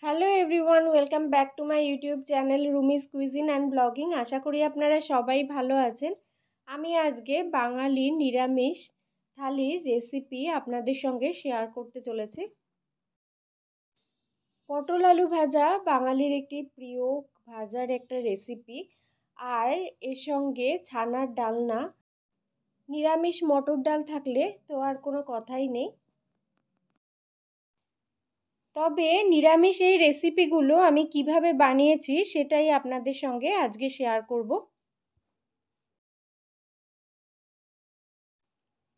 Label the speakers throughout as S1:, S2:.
S1: Hello everyone, welcome back to my YouTube channel Rumi's cuisine and blogging. আশা করি আপনারা সবাই ভালো আছেন। আমি আজকে বাঙালি নিরামিষ থালির রেসিপি আপনাদের সঙ্গে শেয়ার করতে চলেছি। পটল আলু ভাজা বাঙালির একটি প্রিয় ভাজার একটা রেসিপি, আর এর সঙ্গে ছানার ডালনা, নিরামিষ মটর ডাল থাকলে তো আর কোনো কথাই নেই। তবে নিরামিষ এই রেসিপিগুলো আমি কিভাবে বানিয়েছি সেটাই আপনাদের সঙ্গে আজকে শেয়ার করব।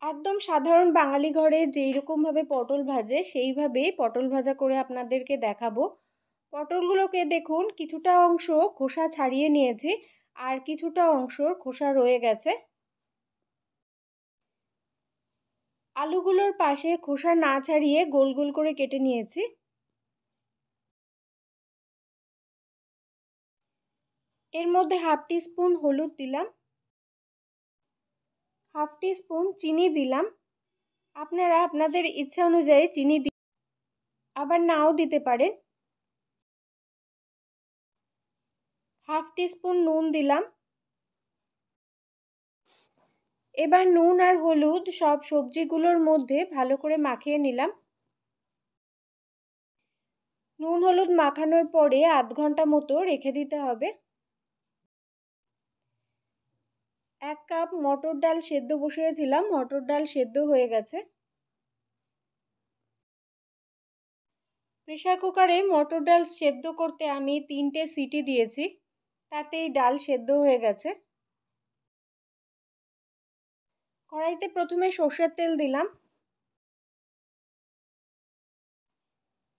S1: একদম সাধারণ বাঙালি ঘরে যেই রকমভাবে পটল ভাজে সেইভাবেই পটল ভাজা করে আপনাদেরকে দেখাবো। পটলগুলোকে দেখুন, কিছুটা অংশ খোসা ছাড়িয়ে নিয়েছি আর কিছুটা অংশর খোসা রয়ে গেছে। আলুগুলোর পাশে খোসা না ছাড়িয়ে গোল গোল করে কেটে নিয়েছি। এর মধ্যে হাফ টিস্পুন হলুদ দিলাম, হাফ টিস্পুন চিনি দিলাম। আপনারা আপনাদের ইচ্ছা অনুযায়ী চিনি আবার নাও দিতে পারেন। হাফ টিস্পুন নুন দিলাম। এবার নুন আর হলুদ সব সবজিগুলোর মধ্যে ভালো করে মাখিয়ে নিলাম। নুন হলুদ মাখানোর পরে আধ ঘন্টা মতো রেখে দিতে হবে। 1 কাপ মটর ডাল সেদ্ধ বসিয়েছিলাম, মটর ডাল সেদ্ধ হয়ে গেছে। প্রেসার কুকারে মটর ডাল সেদ্ধ করতে আমি 3টে সিটি দিয়েছি, তাতেই ডাল সেদ্ধ হয়ে গেছে। কড়াইতে প্রথমে সর্ষের তেল দিলাম।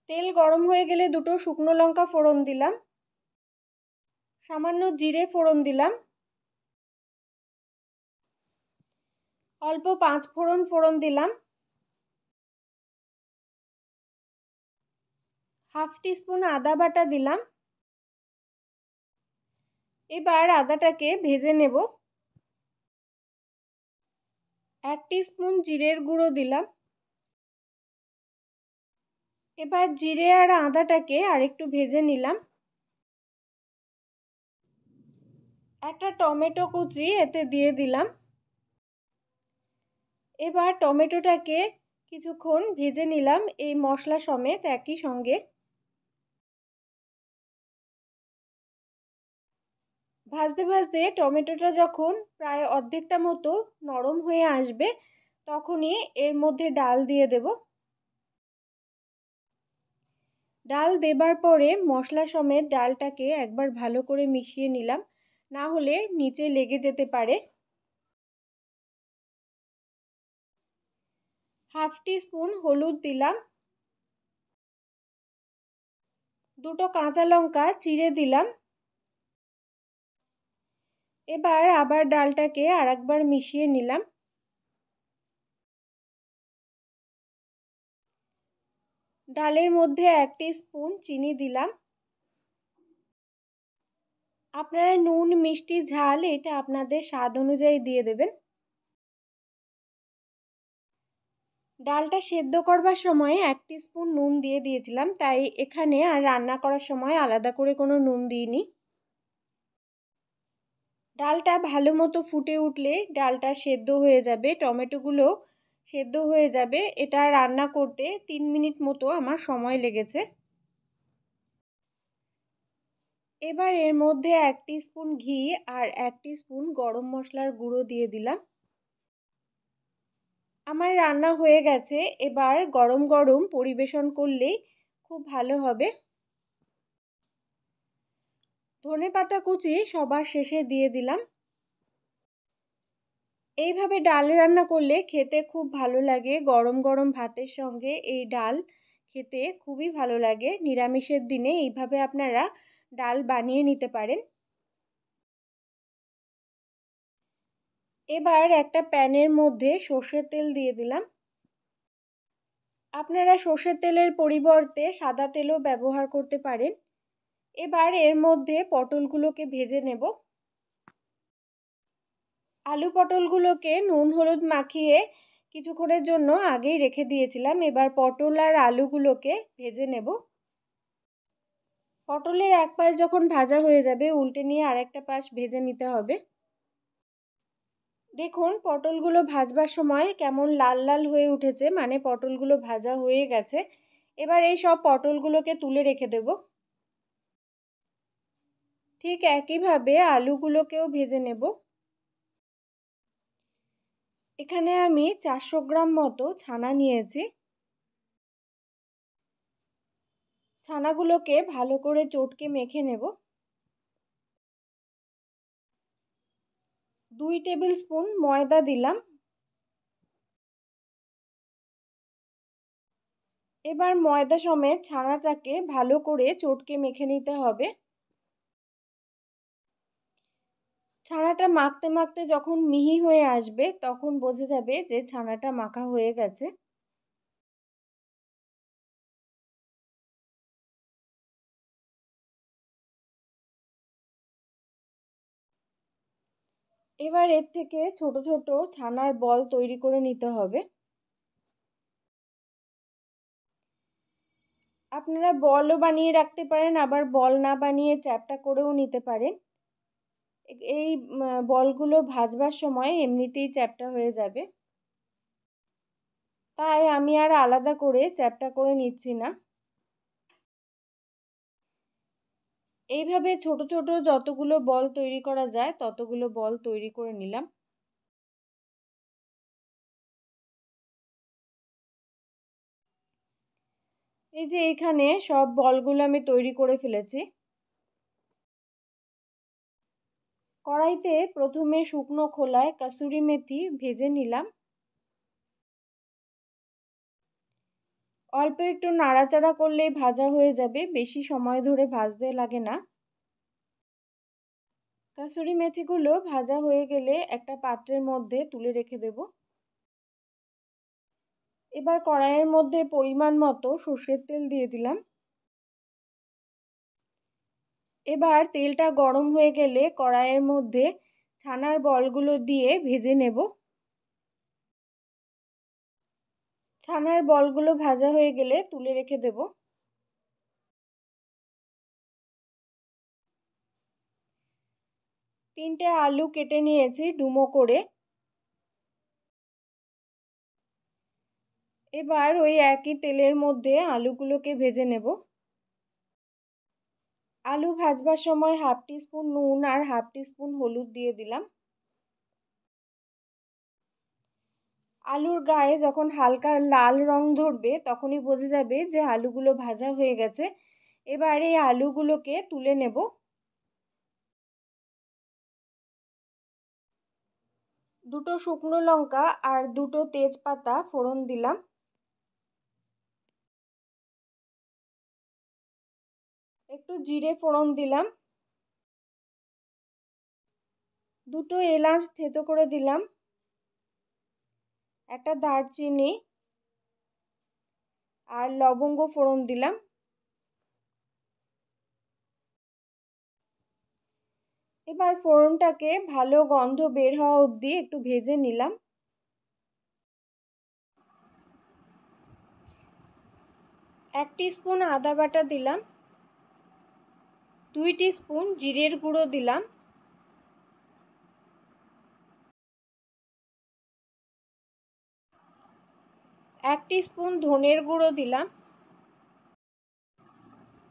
S1: তেল গরম হয়ে গেলে দুটো শুকনো লঙ্কা ফোড়ন দিলাম, সামান্য জিরে ফোড়ন দিলাম, অল্প 5 ফোড়ন ফোড়ন দিলাম, হাফ টিস্পুন আদা বাটা দিলাম। এবার আদাটাকে ভেজে নেব। 1 টিস্পুন জিরের গুঁড়ো দিলাম। এবার জিরে আর আদাটাকে আরেকটু ভেজে নিলাম। একটা টমেটো কুচি এতে দিয়ে দিলাম। এবার টমেটোটাকে কিছুক্ষণ ভেজে নিলাম এই মশলা সমেত একই সঙ্গে। ভাজতে ভাজতে টমেটোটা যখন প্রায় অর্ধেকটা মতো নরম হয়ে আসবে তখনই এর মধ্যে ডাল দিয়ে দেব। ডাল দেবার পরে মশলা সমেত ডালটাকে একবার ভালো করে মিশিয়ে নিলাম, না হলে নিচে লেগে যেতে পারে। হাফ টিস্পুন হলুদ দিলাম, দুটো কাঁচা লঙ্কা চিড়ে দিলাম। এবার আবার ডালটাকে আরেকবার মিশিয়ে নিলাম। ডালের মধ্যে 1 টিস্পুন চিনি দিলাম। আপনারা নুন মিষ্টি ঝাল এটা আপনাদের স্বাদ অনুযায়ী দিয়ে দেবেন। ডালটা সেদ্ধ করবার সময় 1 টিস্পুন নুন দিয়ে দিয়েছিলাম, তাই এখানে আর রান্না করার সময় আলাদা করে কোনো নুন দিইনি। ডালটা ভালো মতো ফুটে উঠলে ডালটা সেদ্ধ হয়ে যাবে, টমেটোগুলো সেদ্ধ হয়ে যাবে। এটা রান্না করতে 3 মিনিট মতো আমার সময় লেগেছে। এবার এর মধ্যে 1 টিস্পুন ঘি আর 1 টিস্পুন গরম মশলার গুঁড়ো দিয়ে দিলাম। আমার রান্না হয়ে গেছে, এবার গরম গরম পরিবেশন করলেই খুব ভালো হবে। ধনেপাতা কুচি সবার শেষে দিয়ে দিলাম। এইভাবে ডাল রান্না করলে খেতে খুব ভালো লাগে, গরম গরম ভাতের সঙ্গে এই ডাল খেতে খুবই ভালো লাগে। নিরামিষের দিনে এইভাবে আপনারা ডাল বানিয়ে নিতে পারেন। এবার একটা প্যানের মধ্যে সর্ষের তেল দিয়ে দিলাম। আপনারা সর্ষের তেলের পরিবর্তে সাদা তেলও ব্যবহার করতে পারেন। এবার এর মধ্যে পটলগুলোকে ভেজে নেব। আলু পটলগুলোকে নুন হলুদ মাখিয়ে কিছুক্ষণের জন্য আগেই রেখে দিয়েছিলাম। এবার পটল আর আলুগুলোকে ভেজে নেব। পটলের এক পাশ যখন ভাজা হয়ে যাবে উল্টে নিয়ে আরেকটা পাশ ভেজে নিতে হবে। দেখুন পটলগুলো ভাজবার সময় কেমন লাল লাল হয়ে উঠেছে, মানে পটলগুলো ভাজা হয়ে গেছে। এবার এই সব পটলগুলোকে তুলে রেখে দেব। ঠিক একইভাবে আলুগুলোকেও ভেজে নেব। এখানে আমি 400 গ্রাম মতো ছানা নিয়েছি। ছানাগুলোকে ভালো করে চটকে মেখে নেব। 2 টেবিল স্পুন ময়দা দিলাম। এবার ময়দা সমেত ছানাটাকে ভালো করে চটকে মেখে নিতে হবে। ছানাটা মাখতে মাখতে যখন মিহি হয়ে আসবে তখন বোঝা যাবে যে ছানাটা মাখা হয়ে গেছে। এবার এর থেকে ছোট ছোট ছানার বল তৈরি করে নিতে হবে। আপনারা বলও বানিয়ে রাখতে পারেন, আবার বল না বানিয়ে চ্যাপ্টা করেও নিতে পারেন। এই বলগুলো ভাজবার সময় এমনিতেই চ্যাপ্টা হয়ে যাবে, তাই আমি আর আলাদা করে চ্যাপ্টা করে নিচ্ছি না। এইভাবে ছোট ছোট যতগুলো বল তৈরি করা যায় ততগুলো বল তৈরি করে নিলাম। এই যে এখানে সব বলগুলো আমি তৈরি করে ফেলেছি। কড়াইতে প্রথমে শুকনো খোলায় কাসুরি মেথি ভেজে নিলাম। অল্প একটু নাড়াচাড়া করলেই ভাজা হয়ে যাবে, বেশি সময় ধরে ভাজতে লাগে না। কাসুরি মেথিগুলো ভাজা হয়ে গেলে একটা পাত্রের মধ্যে তুলে রেখে দেব। এবার কড়াইয়ের মধ্যে পরিমাণ মতো সর্ষের তেল দিয়ে দিলাম। এবার তেলটা গরম হয়ে গেলে কড়াইয়ের মধ্যে ছানার বলগুলো দিয়ে ভেজে নেব। ছানার বলগুলো ভাজা হয়ে গেলে তুলে রেখে দেব। তিনটে আলু কেটে নিয়েছি ডুমো করে। এবার ওই একই তেলের মধ্যে আলুগুলোকে ভেজে নেব। আলু ভাজবার সময় হাফ টিস্পুন নুন আর হাফ টিস্পুন হলুদ দিয়ে দিলাম। আলুর গায়ে যখন হালকা লাল রং ধরবে তখনই বোঝা যাবে যে আলুগুলো ভাজা হয়ে গেছে। এবার এই আলুগুলোকে তুলে নেব। দুটো শুকনো লঙ্কা আর দুটো তেজপাতা ফোড়ন দিলাম। একটু জিরে ফোড়ন দিলাম। দুটো এলাচ থেতো করে দিলাম। একটা দারচিনি আর লবঙ্গ ফোড়ন দিলাম। এবার ফোড়নটাকে ভালো গন্ধ বের হওয়া অবধি একটু ভেজে নিলাম। 1 টিস্পুন আদা বাটা দিলাম। 2 টিস্পুন জিরের গুঁড়ো দিলাম। 1 টিস্পুন ধনের গুঁড়ো দিলাম।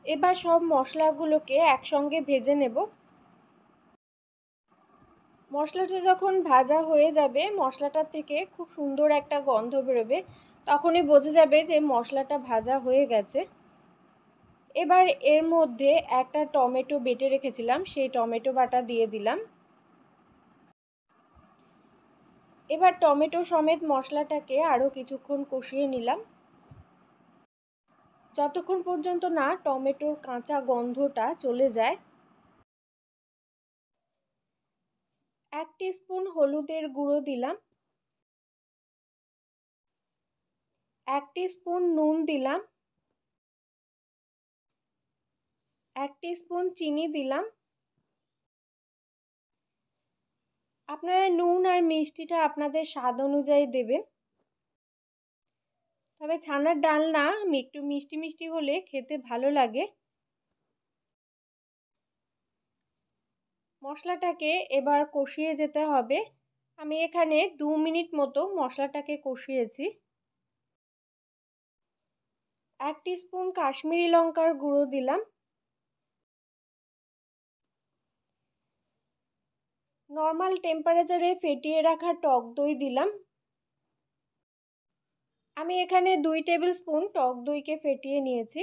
S1: এবার সব মশলাগুলোকে একসঙ্গে ভেজে নেব। মশলাটা যখন ভাজা হয়ে যাবে মশলাটার থেকে খুব সুন্দর একটা গন্ধ বেরোবে, তখনই বোঝা যাবে যে মশলাটা ভাজা হয়ে গেছে। এবার এর মধ্যে একটা টমেটো বেটে রেখেছিলাম সেই টমেটো বাটা দিয়ে দিলাম। এবার টমেটো সমেত মশলাটাকে আরও কিছুক্ষণ কষিয়ে নিলাম, যতক্ষণ পর্যন্ত না টমেটোর কাঁচা গন্ধটা চলে যায়। 1 টিস্পুন হলুদের গুঁড়ো দিলাম। 1 টিস্পুন নুন দিলাম। 1 টিস্পুন চিনি দিলাম। আপনারা নুন আর মিষ্টিটা আপনাদের স্বাদ অনুযায়ী দেবেন। তবে ছানার ডালনা একটু মিষ্টি মিষ্টি হলে খেতে ভালো লাগে। মশলাটাকে এবার কষিয়ে যেতে হবে। আমি এখানে 2 মিনিট মতো মশলাটাকে কষিয়েছি। 1 টিস্পুন কাশ্মীরি লঙ্কার গুঁড়ো দিলাম। নর্মাল টেম্পারেচারে ফেটিয়ে রাখা টক দই দিলাম। আমি এখানে 2 টেবিল স্পুন টক দইকে ফেটিয়ে নিয়েছি।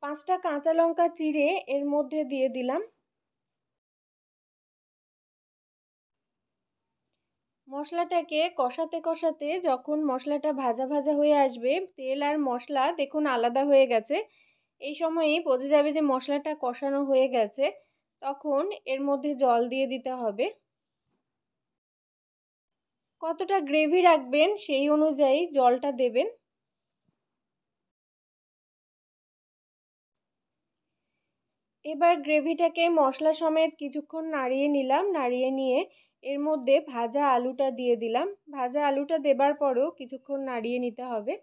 S1: 5টা কাঁচা লঙ্কা চিড়ে এর মধ্যে দিয়ে দিলাম। মশলাটাকে কষাতে কষাতে যখন মশলাটা ভাজা ভাজা হয়ে আসবে, তেল আর মশলা দেখুন আলাদা হয়ে গেছে, এই সময়েই বোঝা যাবে যে মশলাটা কষানো হয়ে গেছে। তখন এর মধ্যে জল দিয়ে দিতে হবে। কতটা গ্রেভি রাখবেন সেই অনুযায়ী জলটা দেবেন। এবার গ্রেভিটাকে মশলা সমেত কিছুক্ষণ নাড়িয়ে নিলাম। নাড়িয়ে নিয়ে এর মধ্যে ভাজা আলুটা দিয়ে দিলাম। ভাজা আলুটা দেবার পরেও কিছুক্ষণ নাড়িয়ে নিতে হবে।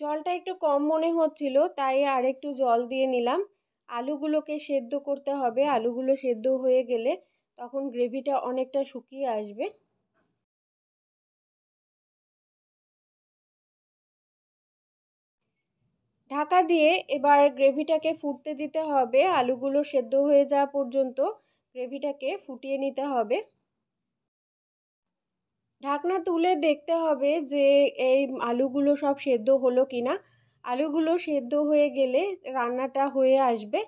S1: জলটা একটু কম মনে হচ্ছিল, তাই আর একটু জল দিয়ে নিলাম। আলুগুলোকে সেদ্ধ করতে হবে। আলুগুলো সেদ্ধ হয়ে গেলে তখন গ্রেভিটা অনেকটা শুকিয়ে আসবে। ঢাকা দিয়ে এবার গ্রেভিটাকে ফুটতে দিতে হবে। আলুগুলো সেদ্ধ হয়ে যাওয়া পর্যন্ত গ্রেভিটাকে ফুটিয়ে নিতে হবে। ঢাকনা তুলে দেখতে হবে যে এই আলুগুলো সব সেদ্ধ হলো কিনা। আলুগুলো সেদ্ধ হয়ে গেলে রান্নাটা হয়ে আসবে।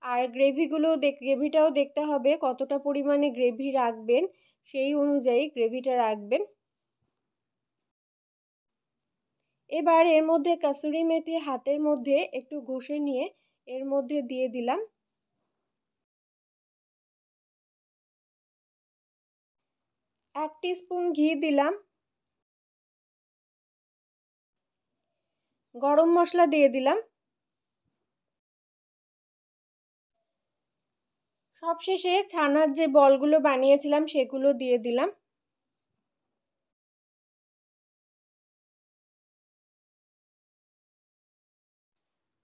S1: আর গ্রেভিটাও দেখতে হবে কতটা পরিমাণে গ্রেভি রাখবেন, সেই অনুযায়ী গ্রেভিটা রাখবেন। এবার এর মধ্যে কাসুরি মেথি হাতের মধ্যে একটু ঘষে নিয়ে এর মধ্যে দিয়ে দিলাম। 1 টিস্পুন ঘি দিলাম। গরম মশলা দিয়ে দিলাম। সবশেষে ছানার যে বলগুলো বানিয়েছিলাম সেগুলো দিয়ে দিলাম।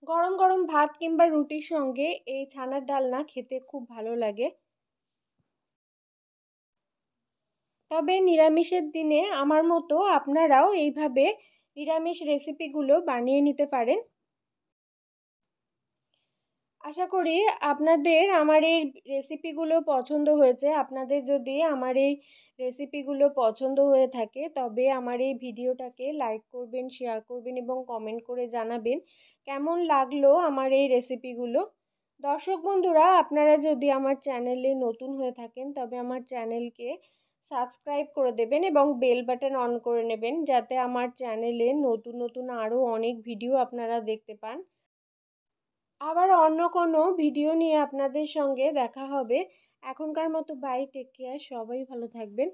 S1: গরম গরম ভাত কিংবা রুটির সঙ্গে এই ছানার ডালনা খেতে খুব ভালো লাগে। তবে নিরামিষের দিনে আমার মতো আপনারাও এইভাবে নিরামিষ রেসিপিগুলো বানিয়ে নিতে পারেন। আশা করি আপনাদের আমার এই রেসিপিগুলো পছন্দ হয়েছে। আপনাদের যদি আমার এই রেসিপিগুলো পছন্দ হয়ে থাকে তবে আমার এই ভিডিওটাকে লাইক করবেন, শেয়ার করবেন এবং কমেন্ট করে জানাবেন কেমন লাগলো আমার এই রেসিপিগুলো। দর্শক বন্ধুরা, আপনারা যদি আমার চ্যানেলে নতুন হয়ে থাকেন তবে আমার চ্যানেলকে সাবস্ক্রাইব করে দেবেন এবং বেল বাটন অন করে নেবেন, যাতে আমার চ্যানেলে নতুন নতুন আরও অনেক ভিডিও আপনারা দেখতে পান। আবার অন্য কোনো ভিডিও নিয়ে আপনাদের সঙ্গে দেখা হবে। এখনকার মতো বাই, টেক কেয়ার, সবাই ভালো থাকবেন।